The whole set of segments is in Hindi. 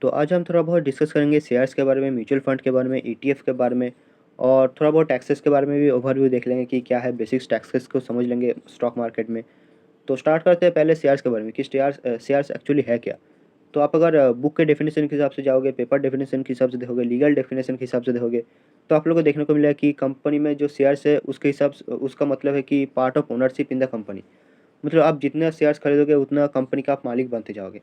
तो आज हम थोड़ा बहुत डिस्कस करेंगे शेयर्स के बारे में, म्यूचुअल फंड के बारे में, ईटीएफ के बारे में और थोड़ा बहुत टैक्सेस के बारे में भी ओवरव्यू देख लेंगे कि क्या है, बेसिक्स टैक्सेस को समझ लेंगे स्टॉक मार्केट में। तो स्टार्ट करते हैं पहले शेयर्स के बारे में कि शेयर्स एक्चुअली है क्या। तो आप अगर बुक के डेफिनेशन के हिसाब से जाओगे, पेपर डेफिनेशन के हिसाब से देखोगे, लीगल डेफिनेशन के हिसाब से देखोगे, तो आप लोगों को देखने को मिलेगा कि कंपनी में जो शेयर्स है उसके हिसाब से उसका मतलब है कि part of ownership in the company. मतलब आप जितने शेयर्स खरीदोगे उतना कंपनी का आप मालिक बनते जाओगे।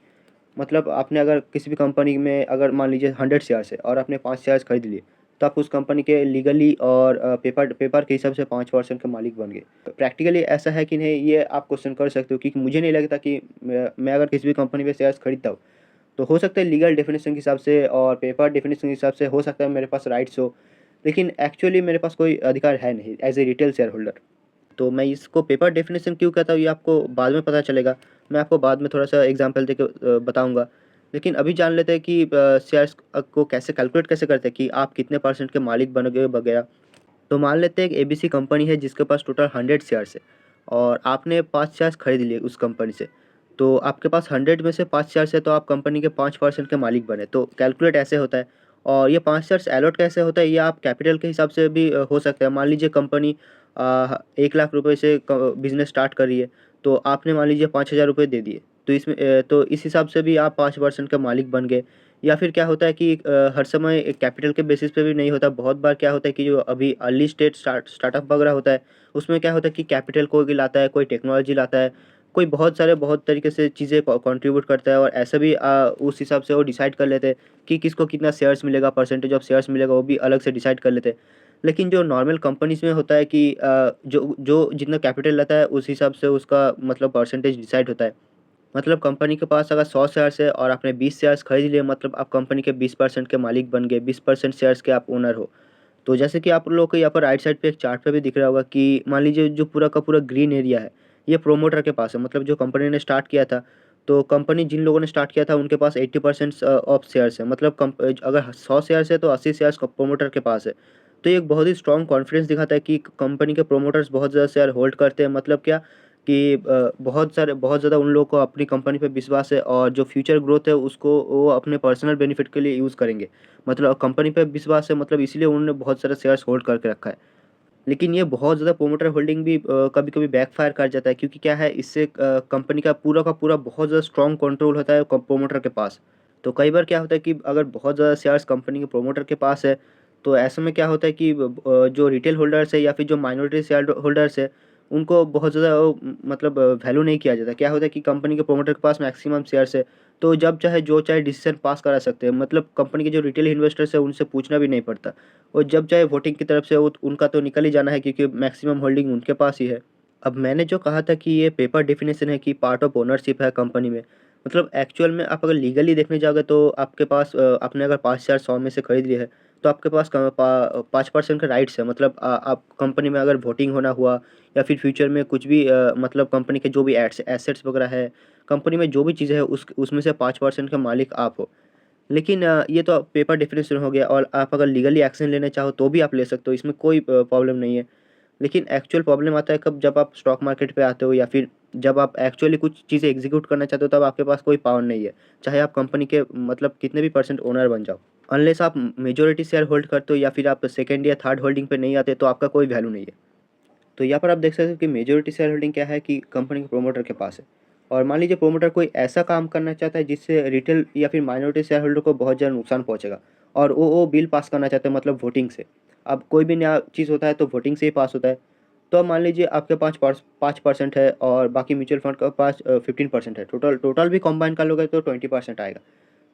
मतलब आपने अगर किसी भी कंपनी में अगर मान लीजिए 100 शेयर्स है और आपने 5 शेयर्स खरीद लिए, तो आप उस कंपनी के लीगली और पेपर पेपर के हिसाब से 5% के मालिक बन गए। प्रैक्टिकली ऐसा है कि नहीं, ये आप क्वेश्चन कर सकते हो, क्योंकि मुझे नहीं लगता कि मैं अगर किसी भी कंपनी में शेयर्स खरीदता हूँ तो हो सकता है लीगल डेफिनेशन के हिसाब से और पेपर डेफिनेशन के हिसाब से हो सकता है मेरे पास राइट्स हो, लेकिन एक्चुअली मेरे पास कोई अधिकार है नहीं as a retail shareholder. तो मैं इसको पेपर डेफिनेशन क्यों कहता हूँ ये आपको बाद में पता चलेगा। मैं आपको बाद में थोड़ा सा एग्जांपल देके बताऊंगा। लेकिन अभी जान लेते हैं कि शेयर्स को कैसे कैलकुलेट कैसे करते हैं कि आप कितने परसेंट के मालिक बनोगे वगैरह। तो मान लेते हैं एक एबीसी कंपनी है जिसके पास टोटल 100 शेयर्स है और आपने 5 शेयर्स खरीद लिए उस कंपनी से। तो आपके पास 100 में से 5 शेयर्स है, तो आप कंपनी के 5% के मालिक बने। तो कैलकुलेट ऐसे होता है। और ये 5 शेयर्स अलॉट कैसे होता है, ये आप कैपिटल के हिसाब से भी हो सकता है। मान लीजिए कंपनी 1 लाख रुपए से बिजनेस स्टार्ट कर रही है, तो आपने मान लीजिए 5,000 रुपये दे दिए। तो तो इस हिसाब से भी आप 5% का मालिक बन गए। या फिर क्या होता है कि हर समय एक कैपिटल के बेसिस पे भी नहीं होता। बहुत बार क्या होता है कि जो अभी अर्ली स्टेज स्टार्टअप वगैरह होता है, उसमें क्या होता है कि कैपिटल कोई लाता है, कोई टेक्नोलॉजी लाता है, कोई बहुत तरीके से चीज़ें कंट्रीब्यूट करता है। और ऐसा भी उस हिसाब से वो डिसाइड कर लेते हैं कि किसको कितना शेयर्स मिलेगा, परसेंटेज ऑफ शेयर्स मिलेगा, वो भी अलग से डिसाइड कर लेते हैं। लेकिन जो नॉर्मल कंपनीज़ में होता है कि जो जो जितना कैपिटल रहता है उस हिसाब से उसका मतलब परसेंटेज डिसाइड होता है। मतलब कंपनी के पास अगर 100 शेयर्स है और आपने 20 शेयर्स खरीद लिए, मतलब आप कंपनी के 20% के मालिक बन गए, 20% शेयर्स के आप ओनर हो। तो जैसे कि आप लोगों को यहाँ पर राइट साइड पे एक चार्ट पे भी दिख रहा होगा कि मान लीजिए जो पूरा का पूरा ग्रीन एरिया है, ये प्रोमोटर के पास है। मतलब जो कंपनी ने स्टार्ट किया था, तो कंपनी जिन लोगों ने स्टार्ट किया था उनके पास 80% ऑफ शेयर्स है। मतलब अगर 100 शेयर्स है तो 80 शेयर्स प्रोमोटर के पास है। तो ये एक बहुत ही स्ट्रॉन्ग कॉन्फिडेंस दिखाता है कि कंपनी के प्रोमोटर्स बहुत ज़्यादा शेयर होल्ड करते हैं। मतलब क्या कि बहुत ज़्यादा उन लोगों को अपनी कंपनी पे विश्वास है और जो फ्यूचर ग्रोथ है उसको वो अपने पर्सनल बेनिफिट के लिए यूज़ करेंगे। मतलब कंपनी पे विश्वास है, मतलब इसलिए उन्होंने बहुत सारे शेयर्स होल्ड करके रखा है। लेकिन ये बहुत ज़्यादा प्रोमोटर होल्डिंग भी कभी-कभी बैकफायर कर जाता है, क्योंकि क्या है, इससे कंपनी का पूरा बहुत ज़्यादा स्ट्रॉन्ग कंट्रोल होता है प्रोमोटर के पास। तो कई बार क्या होता है कि अगर बहुत ज़्यादा शेयर्स कंपनी के प्रोमोटर के पास है, तो ऐसे में क्या होता है कि जो रिटेल होल्डर्स है या फिर जो माइनॉरिटी शेयर होल्डर्स है, उनको बहुत ज़्यादा मतलब वैल्यू नहीं किया जाता। क्या होता है कि कंपनी के प्रोमोटर के पास मैक्सिमम शेयर्स है, तो जब चाहे जो चाहे डिसीजन पास करा सकते हैं। मतलब कंपनी के जो रिटेल इन्वेस्टर्स है उनसे पूछना भी नहीं पड़ता। और जब चाहे वोटिंग की तरफ से वो उनका तो निकल ही जाना है, क्योंकि मैक्सिमम होल्डिंग उनके पास ही है। अब मैंने जो कहा था कि ये पेपर डेफिनेशन है कि पार्ट ऑफ ओनरशिप है कंपनी में, मतलब एक्चुअल में आप अगर लीगली देखने जाओगे तो आपके पास आपने अगर 5,000 100 में से खरीद लिए है, तो आपके पास 5% का राइट्स है। मतलब आप कंपनी में अगर वोटिंग होना हुआ या फिर फ्यूचर में कुछ भी मतलब कंपनी के जो भी एसेट्स वगैरह है, कंपनी में जो भी चीज़ें है उसमें से 5% का मालिक आप हो। लेकिन ये तो पेपर डेफिनेशन हो गया, और आप अगर लीगली एक्शन लेना चाहो तो भी आप ले सकते हो, इसमें कोई प्रॉब्लम नहीं है। लेकिन एक्चुअल प्रॉब्लम आता है कब, जब आप स्टॉक मार्केट पे आते हो या फिर जब आप एक्चुअली कुछ चीज़ें एग्जीक्यूट करना चाहते हो, तब आपके पास कोई पावर नहीं है। चाहे आप कंपनी के मतलब कितने भी परसेंट ओनर बन जाओ, अनलेस आप मेजॉरिटी शेयर होल्ड करते हो या फिर आप सेकंड या थर्ड होल्डिंग पे नहीं आते, तो आपका कोई वैल्यू नहीं है। तो यहाँ पर आप देख सकते हो कि मेजॉरिटी शेयर होल्डिंग क्या है कि कंपनी के प्रोमोटर के पास है। और मान लीजिए प्रोमोटर कोई ऐसा काम करना चाहता है जिससे रिटेल या फिर माइनॉरिटी शेयर होल्डर को बहुत ज़्यादा नुकसान पहुंचेगा, और वो बिल पास करना चाहते हैं, मतलब वोटिंग से। अब कोई भी नया चीज़ होता है तो वोटिंग से ही पास होता है। तो अब मान लीजिए आपके पास 5% है और बाकी म्यूचुअल फंड का पास 15% है। टोटल टोटल भी कंबाइन कर लोगे तो 20% आएगा।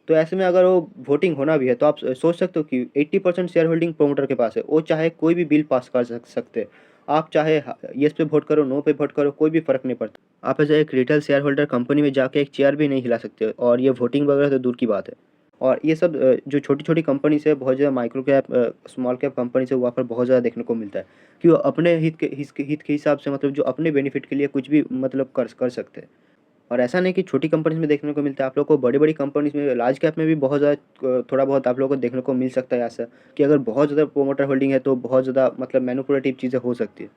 तो ऐसे में अगर वो वोटिंग होना भी है, तो आप सोच सकते हो कि 80% शेयर होल्डिंग प्रोमोटर के पास है। वो चाहे कोई भी बिल पास कर सकते हैं। आप चाहे येस पे वोट करो, नो पे वोट करो, कोई भी फ़र्क नहीं पड़ता। आप एज एक रिटेल शेयर होल्डर कंपनी में जाके एक चेयर भी नहीं हिला सकते हो, और ये वोटिंग वगैरह तो दूर की बात है। और ये सब जो छोटी-छोटी कंपनीज़ है, बहुत ज़्यादा micro cap small cap companies है, वहाँ पर बहुत ज़्यादा देखने को मिलता है कि वो अपने हित के हिसाब से, मतलब जो अपने बेनिफिट के लिए कुछ भी मतलब कर कर सकते हैं। और ऐसा नहीं कि छोटी कंपनीज़ में देखने को मिलता है, आप लोगों को बड़ी-बड़ी कंपनीज़ में, लार्ज कैप में भी बहुत ज़्यादा थोड़ा बहुत आप लोगों को देखने को मिल सकता है ऐसा, कि अगर बहुत ज़्यादा प्रोमोटर होल्डिंग है तो बहुत ज़्यादा मतलब मैनिपुलेटिव चीज़ें हो सकती है।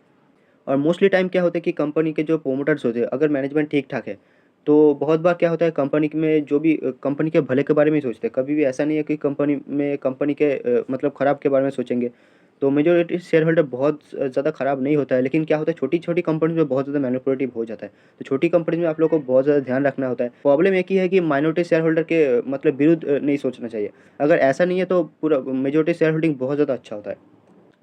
और मोस्टली टाइम क्या होता है कि कंपनी के जो प्रोमोटर्स होते हैं, अगर मैनेजमेंट ठीक-ठाक है, तो बहुत बार क्या होता है कंपनी में जो भी कंपनी के भले के बारे में ही सोचते हैं, कभी भी ऐसा नहीं है कि कंपनी के मतलब खराब के बारे में सोचेंगे। तो मेजॉरिटी शेयर होल्डर बहुत ज़्यादा खराब नहीं होता है, लेकिन क्या होता है छोटी-छोटी कंपनी में बहुत ज़्यादा मैनिपुलेटिव हो जाता है। तो छोटी कंपनी में आप लोग को बहुत ज़्यादा ध्यान रखना होता है। प्रॉब्लम एक ही है कि माइनॉरिटी शेयर होल्डर के मतलब विरुद्ध नहीं सोचना चाहिए। अगर ऐसा नहीं है तो पूरा मेजॉरिटी शेयर होल्डिंग बहुत ज़्यादा अच्छा होता है।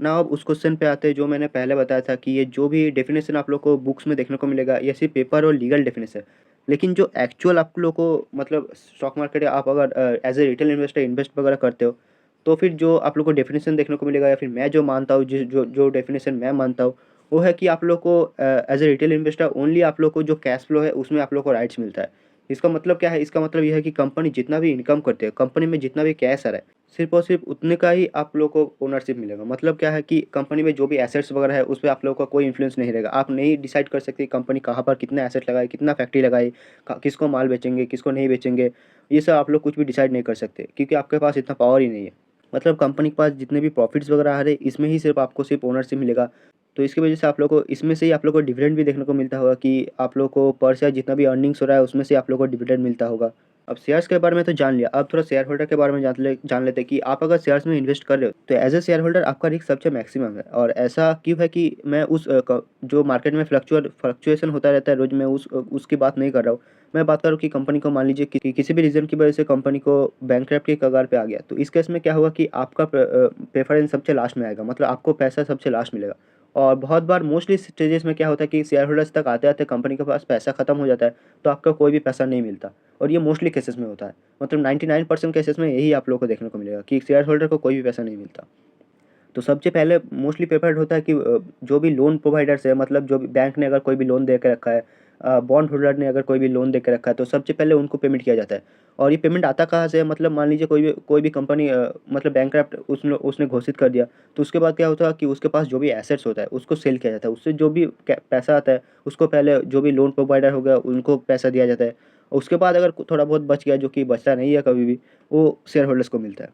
ना अब उस क्वेश्चन पे आते हैं जो मैंने पहले बताया था कि ये जो भी डेफ़िनेशन आप लोग को बुक्स में देखने को मिलेगा, ये सिर्फ़ पेपर और लीगल डेफ़िनेशन है। लेकिन जो एक्चुअल आप लोग को मतलब स्टॉक मार्केट या आप अगर as a retail investor invest वगैरह करते हो, तो फिर जो आप लोग को डेफ़िनेशन देखने को मिलेगा या फिर मैं जो मानता हूँ जो डेफ़िनेशन मैं मानता हूँ, वो है कि आप लोग को as a retail investor only आप लोग को जो कैश फ्लो है उसमें आप लोग को राइट्स मिलता है। इसका मतलब क्या है? इसका मतलब ये है कि कंपनी जितना भी इनकम करती है, कंपनी में जितना भी कैश आ रहा है, सिर्फ़ और सिर्फ़ उतने का ही आप लोग को ओनरशिप मिलेगा। मतलब क्या है कि कंपनी में जो भी एसेट्स वगैरह है, उस पे आप लोगों का कोई इन्फ्लुएंस नहीं रहेगा। आप नहीं डिसाइड कर सकते कंपनी कहाँ पर कितना एसेट लगाए, कितना फैक्ट्री लगाए, क किसको माल बेचेंगे, किसको नहीं बेचेंगे। ये सब आप लोग कुछ भी डिसाइड नहीं कर सकते क्योंकि आपके पास इतना पावर ही नहीं है। मतलब कंपनी के पास जितने भी प्रॉफ़िट्स वगैरह आ रहे हैं, इसमें ही सिर्फ़ आपको सिर्फ़ ओनरशिप मिलेगा। तो इसकी वजह से आप लोग को इसमें से ही आप लोग को डिविडेंड भी देखने को मिलता होगा कि आप लोग को पर शेयर जितना भी अर्निंग्स हो रहा है, उसमें से आप लोग को डिविडेंड मिलता होगा। अब शेयर्स के बारे में तो जान लिया, अब थोड़ा शेयर होल्डर के बारे में जान लेते हैं कि आप अगर शेयर्स में इन्वेस्ट कर रहे हो, तो एज़ अ शेयर होल्डर आपका रिस्क सबसे मैक्सिमम है और ऐसा क्यों है कि मैं उस जो मार्केट में फ्लक्चुएशन होता रहता है रोज़ मैं उसकी बात नहीं कर रहा हूँ। मैं बात कर रहा हूँ कि कंपनी को मान लीजिए कि किसी भी रीज़न की वजह से कंपनी को बैंकरप्ट की कगार पे आ गया, तो इस केस में क्या होगा कि आपका प्रेफ़रेंस सबसे लास्ट में आएगा, मतलब आपको पैसा सबसे लास्ट मिलेगा। और बहुत बार मोस्टली स्टेजेस में क्या होता है कि शेयर होल्डर्स तक आते-आते कंपनी के पास पैसा खत्म हो जाता है, तो आपका कोई भी पैसा नहीं मिलता। और ये मोस्टली केसेस में होता है। मतलब 99% केसेस में यही आप लोगों को देखने को मिलेगा कि शेयर होल्डर को कोई भी पैसा नहीं मिलता। तो सबसे पहले मोस्टली प्रेफर्ड होता है कि जो भी लोन प्रोवाइडर्स है मतलब जो भी बैंक ने अगर कोई भी लोन दे के रखा है, बॉन्ड होल्डर ने अगर कोई भी लोन दे के रखा है, तो सबसे पहले उनको पेमेंट किया जाता है। और ये पेमेंट आता कहाँ से है? मतलब मान लीजिए कोई भी कंपनी मतलब बैंकरप्ट उसने उसने घोषित कर दिया, तो उसके बाद क्या होता है कि उसके पास जो भी एसेट्स होता है, उसको सेल किया जाता है। उससे जो भी कै पैसा आता है, उसको पहले जो भी लोन प्रोवाइडर हो गया, उनको पैसा दिया जाता है। और उसके बाद अगर थोड़ा बहुत बच गया, जो कि बचता नहीं है कभी भी, वो शेयर होल्डर्स को मिलता है।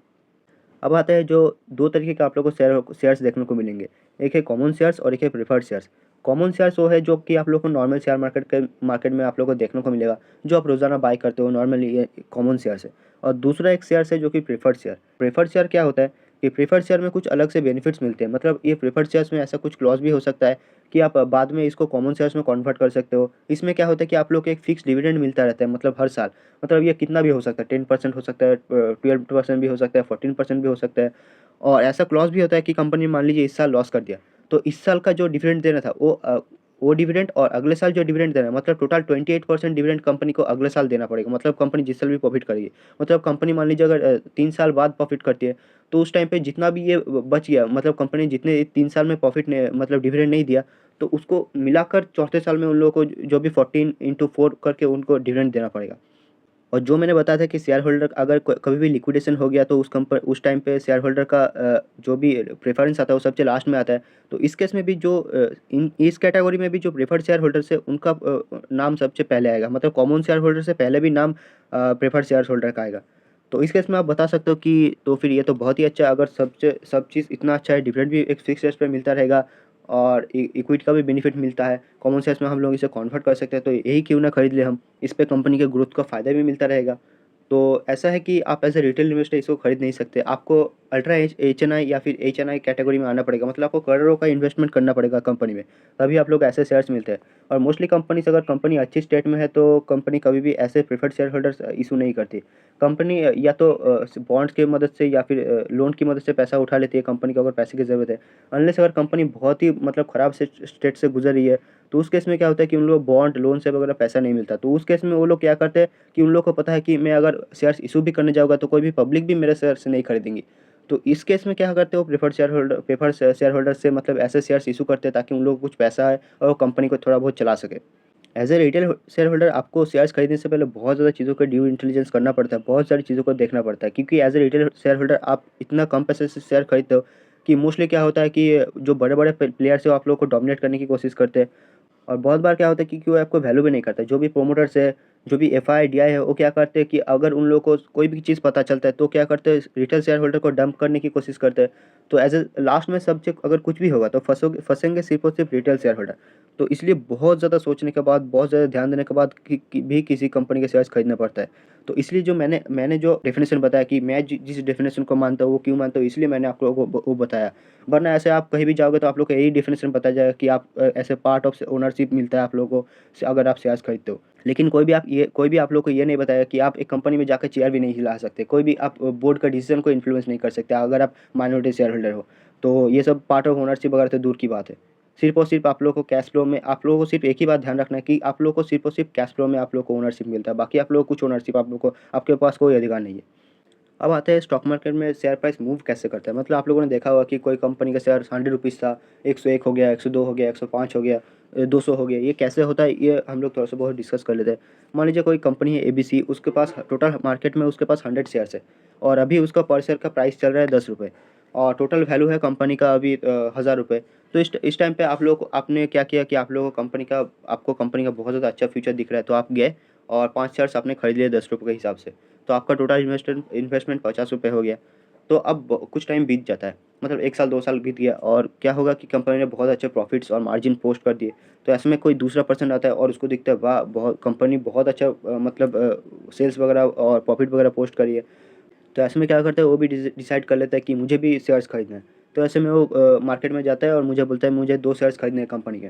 अब आता है जो 2 तरीके के आप लोग को शेयर्स देखने को मिलेंगे। एक है कॉमन शेयर्स और एक है प्रेफर्ड शेयर्स। कॉमन शेयर्स वो है जो कि आप लोग को नॉर्मल शेयर मार्केट में आप लोग को देखने को मिलेगा, जो आप रोज़ाना बाय करते हो नॉर्मली ये कॉमन शेयर्स है। और दूसरा एक शेयर्स है जो कि प्रेफर्ड शेयर। प्रेफर्ड शेयर क्या होता है कि प्रेफर्ड शेयर में कुछ अलग से बेनिफिट्स मिलते हैं। मतलब ये प्रेफर्ड शेयर्स में ऐसा कुछ क्लॉज़ भी हो सकता है कि आप बाद में इसको कॉमन शेयर्स में कन्वर्ट कर सकते हो। इसमें क्या होता है कि आप लोग को एक फिक्स डिविडेंड मिलता रहता है मतलब हर साल। मतलब ये कितना भी हो सकता है 10% हो सकता है 12% भी हो सकता है 14% भी हो सकता है। और ऐसा क्लॉज़ भी होता है कि कंपनी मान लीजिए इस साल लॉस कर दिया, तो इस साल का जो डिविडेंड देना था वो डिविडेंड और अगले साल जो डिविडेंड देना है मतलब टोटल 28% डिविडेंड कंपनी को अगले साल देना पड़ेगा। मतलब कंपनी जिस साल भी प्रॉफ़िट करेगी। मतलब कंपनी मान लीजिए अगर 3 साल बाद प्रॉफ़िट करती है, तो उस टाइम पे जितना भी ये बच गया मतलब कंपनी जितने 3 साल में प्रॉफ़िट ने मतलब डिविडेंड नहीं दिया, तो उसको मिलाकर चौथे साल में उन लोगों को जो भी 14 इंटू 4 करके उनको डिविडेंड देना पड़ेगा। और जो मैंने बताया था कि शेयर होल्डर अगर कभी भी लिक्विडेशन हो गया तो उस टाइम पे शेयर होल्डर का जो भी प्रेफरेंस आता है वो सबसे लास्ट में आता है। तो इस केस में भी जो इन इस कैटेगरी में भी जो प्रेफर्ड शेयर होल्डर्स है उनका नाम सबसे पहले आएगा। मतलब कॉमन शेयर होल्डर से पहले भी नाम प्रेफर्ड शेयर होल्डर का आएगा। तो इस केस में आप बता सकते हो कि तो फिर ये तो बहुत ही अच्छा है अगर सब चीज़ इतना अच्छा है, डिविडेंड भी एक फिक्स रेट पे मिलता रहेगा और इक्विटी का भी बेनिफिट मिलता है। कॉमन शेयर्स में हम लोग इसे कन्वर्ट कर सकते हैं, तो यही क्यों ना खरीद लें हम। इस पे कंपनी के ग्रोथ का फ़ायदा भी मिलता रहेगा। तो ऐसा है कि आप एज़ अ रिटेल इन्वेस्टर इसको खरीद नहीं सकते। आपको अल्ट्रा एचएनआई या फिर एचएनआई कैटेगरी में आना पड़ेगा। मतलब आपको करोड़ों का इन्वेस्टमेंट करना पड़ेगा कंपनी में, तभी आप लोग ऐसे शेयर्स मिलते हैं। और मोस्टली कंपनीज़ अगर कंपनी अच्छी स्टेट में है, तो कंपनी कभी भी ऐसे प्रेफर्ड शेयर होल्डर्स इश्यू नहीं करती। कंपनी या तो बॉन्ड्स की मदद से या फिर लोन की मदद से पैसा उठा लेती है कंपनी को अगर पैसे की ज़रूरत है। अनलेस अगर कंपनी बहुत ही मतलब ख़राब स्टेट से गुज़र रही है, तो उस केस में क्या होता है कि उन लोग बॉन्ड, लोन से वगैरह पैसा नहीं मिलता। तो उस केस में वो लोग क्या करते हैं कि उन लोग को पता है कि मैं अगर शेयर्स इश्यू भी करने जाऊँगा तो कोई भी पब्लिक भी मेरे शेयर्स नहीं खरीदेंगी। तो इस केस में क्या करते हैं वो प्रेफर्ड शेयर होल्डर से मतलब ऐसे शेयर्स इश्यू करते हैं ताकि उन लोगों को कुछ पैसा आए और वो कंपनी को थोड़ा बहुत चला सके। As a retail share holder आपको शेयर्स खरीदने से पहले बहुत ज़्यादा चीज़ों का ड्यू इंटेलिजेंस करना पड़ता है, बहुत सारी चीज़ों को देखना पड़ता है क्योंकि as a retail share holder आप इतना कम पैसे से शेयर खरीदते हो कि मोस्टली क्या होता है कि जो बड़े-बड़े प्लेयर्स हैं वो आप लोगों को डोमिनेट करने की कोशिश करते हैं। और बहुत बार क्या होता है कि वो आपको वैल्यू भी नहीं करता। जो भी प्रोमोटर्स है जो भी एफआई डीआई है वो क्या करते हैं कि अगर उन लोगों को कोई भी चीज़ पता चलता है तो क्या करते हैं, रिटेल शेयर होल्डर को डंप करने की कोशिश करते हैं। तो एज ए लास्ट में सब चीज अगर कुछ भी होगा तो फंसेंगे सिर्फ और सिर्फ रिटेल शेयर होल्डर। तो इसलिए बहुत ज़्यादा सोचने के बाद, बहुत ज़्यादा ध्यान देने के बाद भी किसी कंपनी के शेयर्स खरीदना पड़ता है। तो इसलिए जो मैंने जो डेफिनेशन बताया कि मैं जिस डेफिनेशन को मानता हूँ वो क्यों मानता हूँ, इसलिए मैंने आप लोगों को वो बताया। वरना ऐसे आप कहीं भी जाओगे तो आप लोग को यही डेफिनेशन बताया जाएगा कि आप ऐसे पार्ट ऑफ ओनरशिप मिलता है आप लोगों को अगर आप शेयर्स खरीदते हो। लेकिन कोई भी आप लोग को ये नहीं बताया कि आप एक कंपनी में जाकर चेयर भी नहीं हिला सकते, कोई भी आप बोर्ड का डिसीजन को इन्फ्लुएंस नहीं कर सकते अगर आप माइनॉरिटी शेयर होल्डर हो। तो ये सब पार्ट ऑफ ओनरशिप वगैरह तो दूर की बात है। सिर्फ और सिर्फ आप लोगों को कैश फ्लो में, आप लोगों को सिर्फ एक ही बात ध्यान रखना है कि आप लोगों को सिर्फ और सिर्फ कैश फ्लो में आप लोग को ओनरशिप मिलता है, बाकी आप लोग को कुछ ओनरशिप आप लोग को, आपके पास कोई अधिकार नहीं है। अब आते हैं स्टॉक मार्केट में शेयर प्राइस मूव कैसे करता है। मतलब आप लोगों ने देखा होगा कि कोई कंपनी का शेयर 100 रुपीज़ था, 101 हो गया, 102 हो गया, 105 हो गया, 200 हो गया। ये कैसे होता है, ये हम लोग थोड़ा सा बहुत डिस्कस कर लेते हैं। मान लीजिए कोई कंपनी है एबीसी, उसके पास टोटल मार्केट में उसके पास 100 शेयर्स है और अभी उसका पर शेयर का प्राइस चल रहा है 10 रुपये और टोटल वैल्यू है कंपनी का अभी 1000 रुपये। तो इस टाइम पे आप लोग आपने क्या किया कि आप लोगों को आपको कंपनी का बहुत ज़्यादा अच्छा फ्यूचर दिख रहा है, तो आप गए और 5 शेयर्स आपने खरीद लिए 10 रुपये के हिसाब से। तो आपका टोटल इन्वेस्टमेंट 50 रुपये हो गया। तो अब कुछ टाइम बीत जाता है, मतलब 1 साल 2 साल बीत गया और क्या होगा कि कंपनी ने बहुत अच्छे प्रॉफिट्स और मार्जिन पोस्ट कर दिए। तो ऐसे में कोई दूसरा पर्सन आता है और उसको दिखता है वाह, बहुत कंपनी बहुत अच्छा मतलब सेल्स वगैरह और प्रॉफिट वगैरह पोस्ट करी है। तो ऐसे में क्या करता है, वो भी डिसाइड कर लेता है कि मुझे भी शेयर्स खरीदना है। तो ऐसे में वो मार्केट में जाता है और मुझे बोलता है मुझे 2 शेयर्स खरीदने हैं कंपनी के।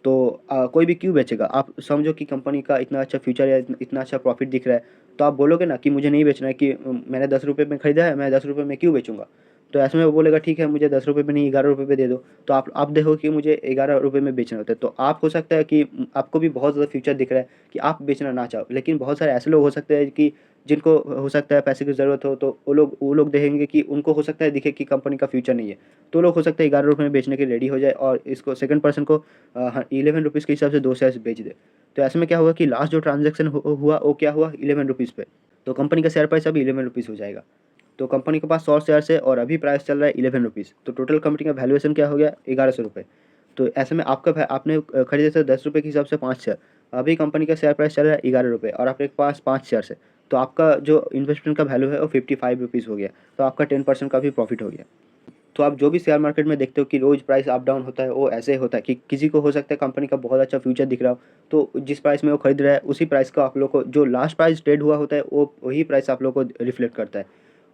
तो कोई भी क्यों बेचेगा, आप समझो कि कंपनी का इतना अच्छा फ्यूचर है, इतना अच्छा प्रॉफिट दिख रहा है, तो आप बोलोगे ना कि मुझे नहीं बेचना है, कि मैंने 10 रुपये में खरीदा है, मैं 10 रुपये में क्यों बेचूंगा। तो ऐसे में वो बोलेगा ठीक है मुझे 10 रुपये में नहीं 11 रुपये पे दे दो। तो आप देखो कि मुझे 11 रुपये में बेचना होता है। तो आप हो सकता है कि आपको भी बहुत ज़्यादा फ्यूचर दिख रहा है कि आप बेचना ना चाहो, लेकिन बहुत सारे ऐसे लोग हो सकते हैं कि जिनको हो सकता है पैसे की ज़रूरत हो, तो वो लोग देखेंगे कि उनको हो सकता है दिखे कि कंपनी का फ्यूचर नहीं है। तो लोग हो सकता है 11 रुपये में बेचने के लिए रेडी हो जाए और इसको सेकंड पर्सन को 11 रुपीज़ के हिसाब से 2 शेयर्स बेच दे। तो ऐसे में क्या होगा कि लास्ट जो ट्रांजेक्शन हुआ वो क्या हुआ, 11 रुपीज़ पे। तो कंपनी का शेयर प्राइस अभी 11 रुपीज़ हो जाएगा। तो कंपनी के पास 100 शेयर्स है और अभी प्राइस चल रहा है 11 रुपीज़। तो टोटल कंपनी का वैल्यूएशन क्या हो गया, 1100 रुपये। तो ऐसे में आपने खरीदे थे 10 रुपये के हिसाब से 5 शेयर। अभी कंपनी का शेयर प्राइस चल रहा है 11 रुपये और आपके पास 5 शेयर्स है। तो आपका जो इन्वेस्टमेंट का वैल्यू है वो 55 रुपीज़ हो गया। तो आपका 10% का भी प्रॉफिट हो गया। तो आप जो भी शेयर मार्केट में देखते हो कि रोज़ प्राइस अप डाउन होता है, वो ऐसे होता है कि किसी को हो सकता है कंपनी का बहुत अच्छा फ्यूचर दिख रहा हो, तो जिस प्राइस में वो खरीद रहा है उसी प्राइस का आप लोग को, जो लास्ट प्राइस ट्रेड हुआ होता है वो वही प्राइस आप लोग को रिफ्लेक्ट करता है।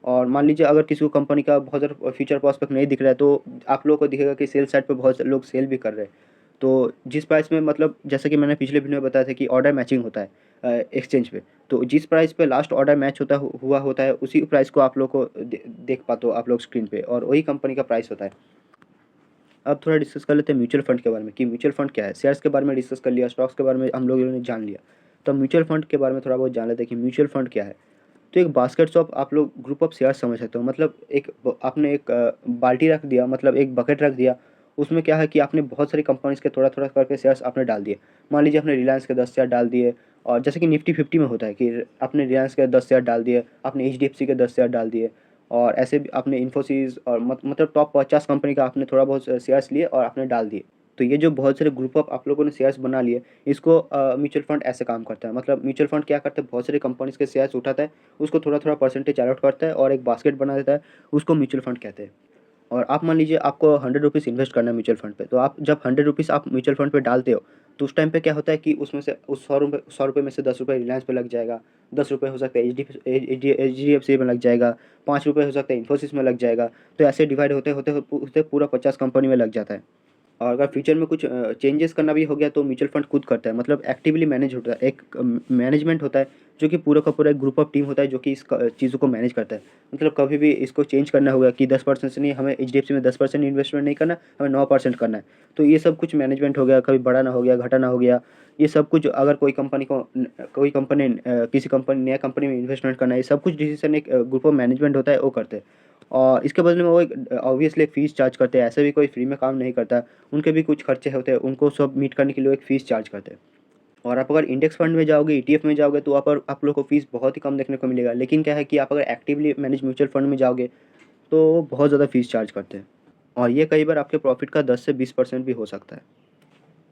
और मान लीजिए अगर किसी को कंपनी का बहुत ज़्यादा फ्यूचर प्रॉस्पेक्ट नहीं दिख रहा है, तो आप लोगों को दिखेगा कि सेल साइड पे बहुत से लोग सेल भी कर रहे हैं। तो जिस प्राइस में, मतलब जैसे कि मैंने पिछले वीडियो में बताया था कि ऑर्डर मैचिंग होता है एक्सचेंज पे। तो जिस प्राइस पे लास्ट ऑर्डर मैच हुआ होता है, उसी प्राइस को आप लोग को देख पाते हो आप लोग स्क्रीन पे, और वही कंपनी का प्राइस होता है। अब थोड़ा डिस्कस कर लेते हैं म्यूचुअल फंड के बारे में कि म्यूचुअल फंड क्या है। शेयर्स के बारे में डिस्कस कर लिया, स्टॉक्स के बारे में हम लोगों ने जान लिया। तो म्यूचुअल फंड के बारे में थोड़ा बहुत जान लेते हैं कि म्यूचुअल फंड क्या है। तो एक बास्केट्स ऑफ आप लोग ग्रुप ऑफ शेयर समझ सकते हो। मतलब आपने एक बाल्टी रख दिया, मतलब एक बकेट रख दिया। उसमें क्या है कि आपने बहुत सारी कंपनीज के थोड़ा थोड़ा करके शेयर्स आपने डाल दिए। मान लीजिए आपने रिलायंस के 10 शेयर डाल दिए, और जैसे कि निफ्टी 50 में होता है कि आपने रिलायंस के 10 शेयर डाल दिए, आपने एचडीएफसी के 10 शेयर डाल दिए, और ऐसे भी आपने इन्फोसिस और मतलब टॉप 50 कंपनी का आपने थोड़ा बहुत शेयर्स लिए और आपने डाल दिए। तो ये जो बहुत सारे ग्रुप ऑफ आप लोगों ने शेयर्स बना लिए, इसको म्यूचुअल फंड ऐसे काम करता है। मतलब म्यूचुअल फंड क्या करता है, बहुत सारी कंपनीज के शेयर्स उठाता है, उसको थोड़ा थोड़ा परसेंटेज अलॉट करता है और एक बास्केट बना देता है, उसको म्यूचुअल फंड कहते हैं। और आप मान लीजिए आपको 100 रुपीज़ इन्वेस्ट करना है म्यूचुअल फंड पे, तो आप जब 100 रुपीज़ आप म्यूचुअल फंड पे डालते हो, तो उस टाइम पे क्या होता है कि उसमें से उस 100 रुपये में से 10 रुपये रिलायंस पे लग जाएगा, 10 रुपये हो सकता है एच डी एफ सी में लग जाएगा, 5 रुपये हो सकता है इन्फोसिस में लग जाएगा। तो ऐसे डिवाइड होते होते होते पूरा 50 कंपनी में लग जाता है। और अगर फ्यूचर में कुछ चेंजेस करना भी हो गया तो म्यूचुअल फंड खुद करता है, मतलब एक्टिवली मैनेज होता है। एक मैनेजमेंट होता है जो कि पूरा का पूरा एक ग्रुप ऑफ टीम होता है जो कि इस चीज़ों को मैनेज करता है। मतलब कभी भी इसको चेंज करना होगा कि 10% से नहीं, हमें एचडीएफसी में 10% इन्वेस्टमेंट नहीं करना, हमें 9% करना है। तो ये सब कुछ मैनेजमेंट हो गया, कभी बढ़ा ना हो गया, घटा ना हो गया। ये सब कुछ, अगर कोई कंपनी किसी कंपनी नया कंपनी में इन्वेस्टमेंट करना है, ये सब कुछ डिसीजन एक ग्रुप ऑफ मैनेजमेंट होता है, वो करते हैं। और इसके बदले में वो एक ऑब्वियसली एक फ़ीस चार्ज करते हैं। ऐसे भी कोई फ्री में काम नहीं करता, उनके भी कुछ खर्चे होते हैं, उनको सब मीट करने के लिए वो एक फ़ीस चार्ज करते हैं। और आप अगर इंडेक्स फंड में जाओगे, ईटीएफ में जाओगे, तो वहाँ पर आप लोग को फ़ीस बहुत ही कम देखने को मिलेगा। लेकिन क्या है कि आप अगर एक्टिवली मैनेज म्यूचुअल फंड में जाओगे तो बहुत ज़्यादा फ़ीस चार्ज करते हैं, और ये कई बार आपके प्रॉफिट का 10 से 20% भी हो सकता है।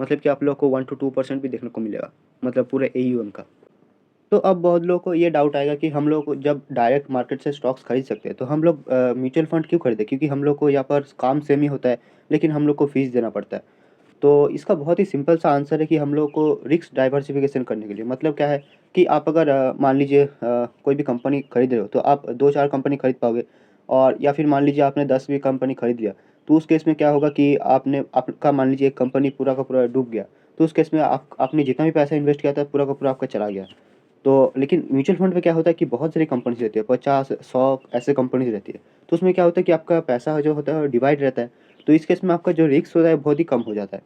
मतलब कि आप लोग को 1 to 2% भी देखने को मिलेगा, मतलब पूरे एयूएम का। तो अब बहुत लोगों को ये डाउट आएगा कि हम लोग जब डायरेक्ट मार्केट से स्टॉक्स खरीद सकते हैं, तो हम लोग म्यूचुअल फंड क्यों खरीदें? क्योंकि हम लोग को यहाँ पर काम सेम ही होता है, लेकिन हम लोग को फ़ीस देना पड़ता है। तो इसका बहुत ही सिंपल सा आंसर है कि हम लोग को रिस्क डाइवर्सिफ़िकेशन करने के लिए, मतलब क्या है कि आप अगर मान लीजिए कोई भी कंपनी खरीद रहे हो, तो आप 2-4 कंपनी खरीद पाओगे, और या फिर मान लीजिए आपने 10 भी कंपनी खरीद लिया, तो उस केस में क्या होगा कि आपका मान लीजिए एक कंपनी पूरा का पूरा डूब गया, तो उस केस में आपने जितना भी पैसा इन्वेस्ट किया था, पूरा का पूरा आपका चला गया। तो लेकिन म्यूचुअल फंड में क्या होता है कि बहुत सारी कंपनीज़ रहती है, 50-100 ऐसे कंपनीज़ रहती है। तो उसमें क्या होता है कि आपका पैसा जो होता है, डिवाइड रहता है। तो इस केस में आपका जो रिस्क होता है, बहुत ही कम हो जाता है।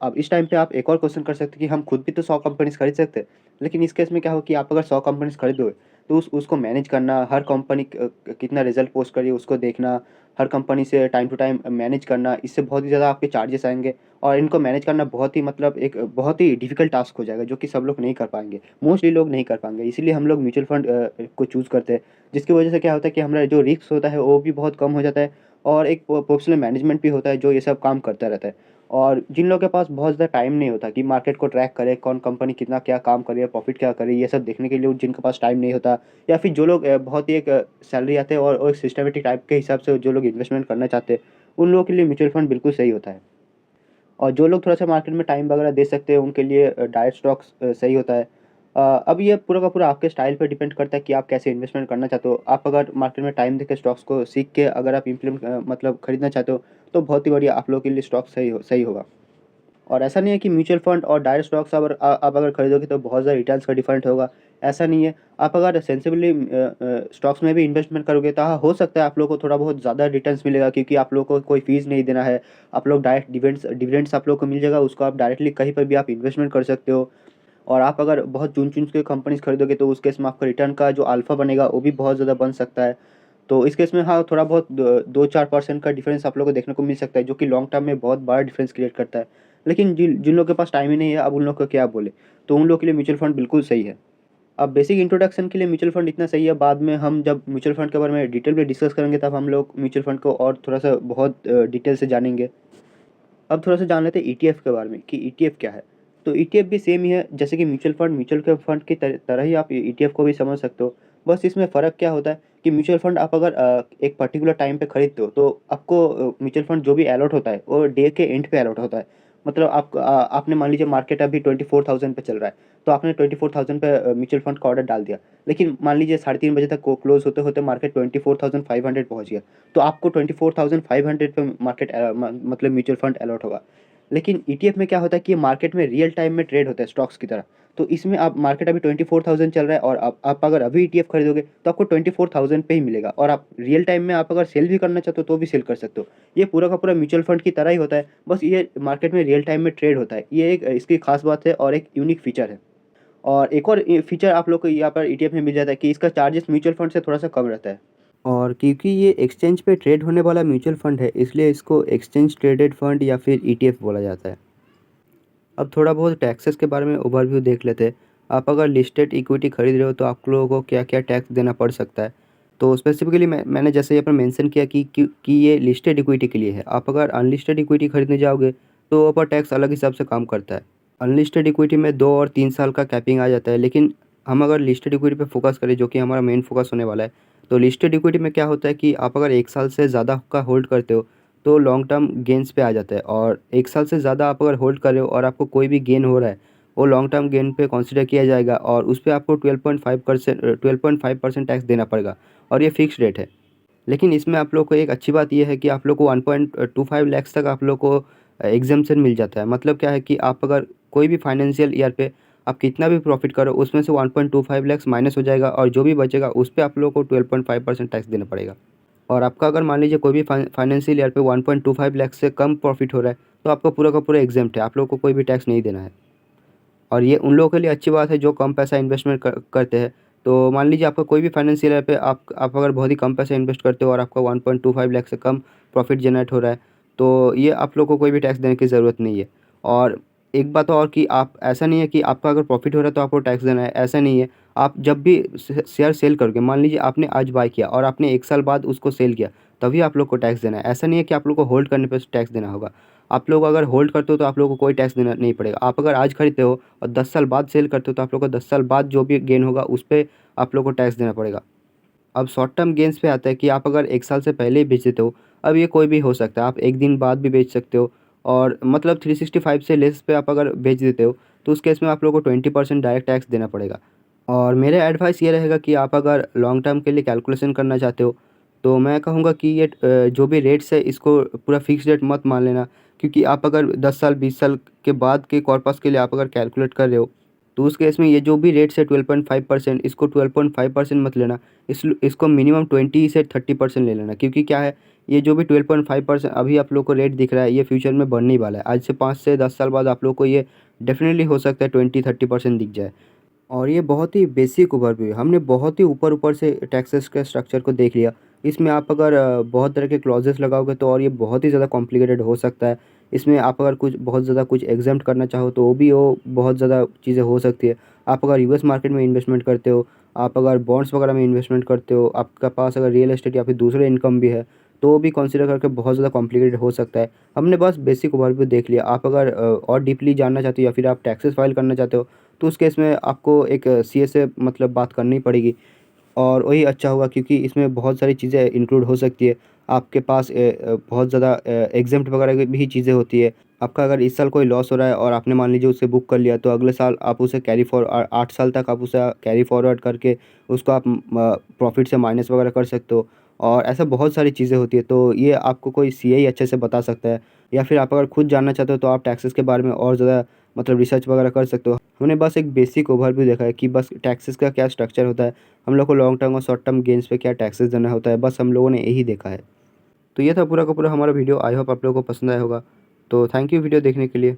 अब इस टाइम पे आप एक और क्वेश्चन कर सकते हैं कि हम खुद भी तो 100 कंपनीज़ खरीद सकते हैं। लेकिन इस केस में क्या होगा कि आप अगर 100 कंपनीज़ खरीदोगे, तो उसको मैनेज करना, हर कंपनी कितना रिज़ल्ट पोस्ट कर रही है उसको देखना, हर कंपनी से टाइम टू टाइम मैनेज करना, इससे बहुत ही ज़्यादा आपके चार्जेस आएँगे, और इनको मैनेज करना बहुत ही मतलब एक बहुत ही डिफ़िकल्ट टास्क हो जाएगा, जो कि सब लोग नहीं कर पाएँगे। मोस्टली लोग नहीं कर पाएँगे, इसीलिए हम लोग म्यूचुअल फंड को चूज़ करते हैं, जिसकी वजह से क्या होता है कि हमारा जो रिस्क होता है, वो भी बहुत कम हो जाता है, और एक प्रोफेशनल मैनेजमेंट भी होता है, जो ये सब काम करता रहता है। और जिन लोगों के पास बहुत ज़्यादा टाइम नहीं होता कि मार्केट को ट्रैक करे, कौन कंपनी कितना क्या काम कर रही है, प्रॉफ़िट क्या कर रही है, ये सब देखने के लिए जिनके पास टाइम नहीं होता, या फिर जो लोग बहुत ही एक सैलरी आते हैं, और एक सिस्टमैटिक टाइप के हिसाब से जो लोग इन्वेस्टमेंट करना चाहते हैं, उन लोगों के लिए म्यूचुअल फंड बिल्कुल सही होता है। और जो लोग थोड़ा-सा मार्केट में टाइम वगैरह दे सकते हैं, उनके लिए डायरेक्ट स्टॉक्स सही होता है। अब ये पूरा का पूरा आपके स्टाइल पे डिपेंड करता है कि आप कैसे इन्वेस्टमेंट करना चाहते हो। आप अगर मार्केट में टाइम देके स्टॉक्स को सीख के अगर आप मतलब खरीदना चाहते हो, तो बहुत ही बढ़िया आप लोगों के लिए स्टॉक सही होगा। और ऐसा नहीं है कि म्यूचुअल फंड और डायरेक्ट स्टॉक्स आप अगर खरीदोगे तो बहुत ज़्यादा रिटर्न्स का डिफरेंट होगा, ऐसा नहीं है। आप अगर सेंसिबली स्टॉक्स में भी इन्वेस्टमेंट करोगे, तो हाँ, हो सकता है आप लोगों को थोड़ा बहुत ज़्यादा रिटर्न्स मिलेगा, क्योंकि आप लोगों को कोई फ़ीस नहीं देना है। आप लोग डायरेक्ट डिविडेंड्स डिविडेंड्स आप लोगों को मिल जाएगा, उसको आप डायरेक्टली कहीं पर भी आप इन्वेस्टमेंट कर सकते हो। और आप अगर बहुत चुन-चुन के कंपनीज़ खरीदोगे, तो उस केस में आपका रिटर्न का जो अल्फ़ा बनेगा, वो भी बहुत ज़्यादा बन सकता है। तो इस केस में हाँ, थोड़ा बहुत द 2-4% का डिफरेंस आप लोगों को देखने को मिल सकता है, जो कि लॉन्ग टर्म में बहुत बड़ा डिफरेंस क्रिएट करता है। लेकिन जिन जिन लोगों के पास टाइम ही नहीं है, अब उन लोग को क्या बोलें? तो उन लोगों के लिए म्यूचुअल फंड बिल्कुल सही है। अब बेसिक इंट्रोडक्शन के लिए म्यूचुअल फंड इतना सही है, बाद में हम जब म्यूचुअल फंड के बारे में डिटेल में डिस्कस करेंगे, तब हम लोग म्यूचुअल फंड को और थोड़ा-सा बहुत डिटेल से जानेंगे। अब थोड़ा-सा जान लेते हैं ईटीएफ के बारे में कि ईटीएफ क्या है? तो ईटीएफ भी सेम ही है, जैसे कि म्यूचुअल के फंड की तरह ही आप ईटीएफ को भी समझ सकते हो। बस इसमें फ़र्क क्या होता है कि म्यूचुअल फंड आप अगर एक पर्टिकुलर टाइम पे खरीदते हो, तो आपको म्यूचुअल फंड जो भी अलॉट होता है, वो डे के एंड पे अलॉट होता है। मतलब आपने मान लीजिए मार्केट अभी 24,000 पे चल रहा है, तो आपने 24,000 पे म्यूचुअल फंड का ऑर्डर डाल दिया। लेकिन मान लीजिए 3:30 बजे तक को क्लोज़ होते-होते मार्केट 24,500 पहुँच गया, तो आपको 24,500 पे मार्केट मतलब म्यूचुअल फंड अलॉट होगा। लेकिन ईटीएफ में क्या होता है कि ये मार्केट में रियल टाइम में ट्रेड होता है स्टॉक्स की तरह। तो इसमें आप मार्केट अभी 24,000 चल रहा है, और आप अगर अभी ईटीएफ खरीदोगे, तो आपको 24,000 पे ही मिलेगा, और आप रियल टाइम में आप अगर सेल भी करना चाहते हो, तो भी सेल कर सकते हो। ये पूरा का पूरा म्यूचुअल फंड की तरह ही होता है, बस ये मार्केट में रियल टाइम में ट्रेड होता है। ये एक इसकी खास बात है, और एक यूनिक फीचर है। और एक और फीचर आप लोग को यहाँ पर ईटीएफ में मिल जाता है कि इसका चार्जेस म्यूचुअल फंड से थोड़ा-सा कम रहता है। और क्योंकि ये एक्सचेंज पे ट्रेड होने वाला म्यूचुअल फंड है, इसलिए इसको एक्सचेंज ट्रेडेड फंड या फिर ईटीएफ बोला जाता है। अब थोड़ा बहुत टैक्सेस के बारे में ओवरव्यू देख लेते हैं। आप अगर लिस्टेड इक्विटी खरीद रहे हो, तो आप लोगों को क्या-क्या टैक्स देना पड़ सकता है। तो स्पेसिफिकली मैंने जैसे यहाँ पर मेंशन किया कि ये लिस्टेड इक्विटी के लिए है। आप अगर अनलिस्टेड इक्विटी खरीदने जाओगे, तो वहाँ पर टैक्स अलग हिसाब से काम करता है। अनलिस्टेड इक्विटी में 2 और 3 साल का कैपिंग आ जाता है, लेकिन हम अगर लिस्टेड इक्विटी पे फोकस करें, जो कि हमारा मेन फोकस होने वाला है, तो लिस्टेड इक्विटी में क्या होता है कि आप अगर 1 साल से ज़्यादा का होल्ड करते हो, तो लॉन्ग टर्म गेन्स पे आ जाता है, और 1 साल से ज़्यादा आप अगर होल्ड कर रहे हो और आपको कोई भी गेन हो रहा है, वो लॉन्ग टर्म गेन पे कंसीडर किया जाएगा, और उस पे आपको 12.5% टैक्स देना पड़ेगा, और ये फिक्स्ड रेट है। लेकिन इसमें आप लोग को एक अच्छी बात ये है कि आप लोग को 1.25 लैक्स तक आप लोग को एग्ज़म्पशन मिल जाता है। मतलब क्या है कि आप अगर कोई भी फाइनेंशियल ईयर पे आप कितना भी प्रॉफ़िट करो, उसमें से 1.25 लैक्स माइनस हो जाएगा, और जो भी बचेगा उस पे आप लोगों को 12.5% टैक्स देना पड़ेगा। और आपका अगर मान लीजिए कोई भी फाइनेंशियल ईयर पे 1.25 लाख से कम प्रॉफ़िट हो रहा है, तो आपका पूरा का पूरा एग्ज़ेम्प्ट है, आप लोगों को कोई भी टैक्स नहीं देना है। और ये उन लोगों के लिए अच्छी बात है जो कम पैसा इन्वेस्टमेंट करते हैं। तो मान लीजिए आपका कोई भी फाइनेंशियल ईयर पे आप अगर बहुत ही कम पैसा इन्वेस्ट करते हो, और आपका 1.25 लाख से कम प्रॉफ़िट जनरेट हो रहा है, तो ये आप लोग को कोई भी टैक्स देने की ज़रूरत नहीं है। और एक बात और कि आप ऐसा नहीं है कि आपका अगर प्रॉफ़िट हो रहा है तो आपको टैक्स देना है, ऐसा नहीं है। आप जब भी शेयर सेल करोगे, मान लीजिए आपने आज बाय किया और आपने 1 साल बाद उसको सेल किया, तभी आप लोग को टैक्स देना है। ऐसा नहीं है कि आप लोग को होल्ड करने पे टैक्स देना होगा। आप लोग अगर होल्ड करते हो तो आप लोगों को कोई टैक्स देना नहीं पड़ेगा। आप अगर आज खरीदते हो और 10 साल बाद सेल करते हो तो आप लोग को 10 साल बाद जो भी गेन होगा उस पे आप लोग को टैक्स देना पड़ेगा। अब शॉर्ट टर्म गेन्स पे आता है कि आप अगर 1 साल से पहले ही बेच देते हो, अब ये कोई भी हो सकता है, आप 1 दिन बाद भी बेच सकते हो और मतलब 365 से लेस पे आप अगर बेच देते हो, तो उस केस में आप लोगों को 20% डायरेक्ट टैक्स देना पड़ेगा। और मेरा एडवाइस ये रहेगा कि आप अगर लॉन्ग टर्म के लिए कैलकुलेशन करना चाहते हो, तो मैं कहूँगा कि ये जो भी रेट्स है इसको पूरा फिक्स रेट मत मान लेना, क्योंकि आप अगर 10 साल 20 साल के बाद के कॉर्पस के लिए आप अगर कैलकुलेट कर रहे हो, तो उस केस में ये जो भी रेट्स है 12.5%, इसको 12.5% मत लेना, इसको मिनिमम 20 से 30% ले लेना, क्योंकि क्या है, ये जो भी 12.5% अभी आप लोग को रेट दिख रहा है ये फ्यूचर में बढ़ने ही वाला है। आज से 5 से 10 साल बाद आप लोग को ये डेफिनेटली हो सकता है 20-30% दिख जाए। और ये बहुत ही बेसिक ओवरव्यू है। हमने बहुत ही ऊपर-ऊपर से टैक्सेस के स्ट्रक्चर को देख लिया। इसमें आप अगर बहुत तरह के क्लॉज़ेस लगाओगे तो और ये बहुत ही ज़्यादा कॉम्प्लिकेटेड हो सकता है। इसमें आप अगर कुछ बहुत ज़्यादा कुछ एग्ज़ेम्प्ट करना चाहो तो वो बहुत ज़्यादा चीज़ें हो सकती है। आप अगर यूएस मार्केट में इन्वेस्टमेंट करते हो, आप अगर बॉन्ड्स वगैरह में इन्वेस्टमेंट करते हो, आपका पास अगर रियल एस्टेट या फिर दूसरे इनकम भी है, तो वो भी कंसीडर करके बहुत ज़्यादा कॉम्प्लिकेटेड हो सकता है। हमने बस बेसिक ओवरव्यू देख लिया। आप अगर और डीपली जानना चाहते हो या फिर आप टैक्सेस फाइल करना चाहते हो, तो उस केस में आपको एक सीए से मतलब बात करनी पड़ेगी और वही अच्छा होगा, क्योंकि इसमें बहुत सारी चीज़ें इंक्लूड हो सकती है। आपके पास बहुत ज़्यादा एग्ज़ेम्प्ट वगैरह की भी चीज़ें होती है। आपका अगर इस साल कोई लॉस हो रहा है और आपने मान लीजिए उसे बुक कर लिया, तो अगले साल आप उसे 8 साल तक आप उसे कैरी फॉरवर्ड करके उसको आप प्रॉफ़िट से माइनस वगैरह कर सकते हो और ऐसा बहुत सारी चीज़ें होती है। तो ये आपको कोई सीए ही अच्छे से बता सकता है, या फिर आप अगर खुद जानना चाहते हो तो आप टैक्सेस के बारे में और ज़्यादा मतलब रिसर्च वगैरह कर सकते हो। हमने बस एक बेसिक ओवरव्यू देखा है कि बस टैक्सेस का क्या स्ट्रक्चर होता है, हम लोग को लॉन्ग टर्म और शॉर्ट टर्म गेन्स पे क्या टैक्सेस देना होता है, बस हम लोगों ने यही देखा है। तो ये था पूरा का पूरा हमारा वीडियो। आई होप आप लोगों को पसंद आया होगा। तो थैंक यू वीडियो देखने के लिए।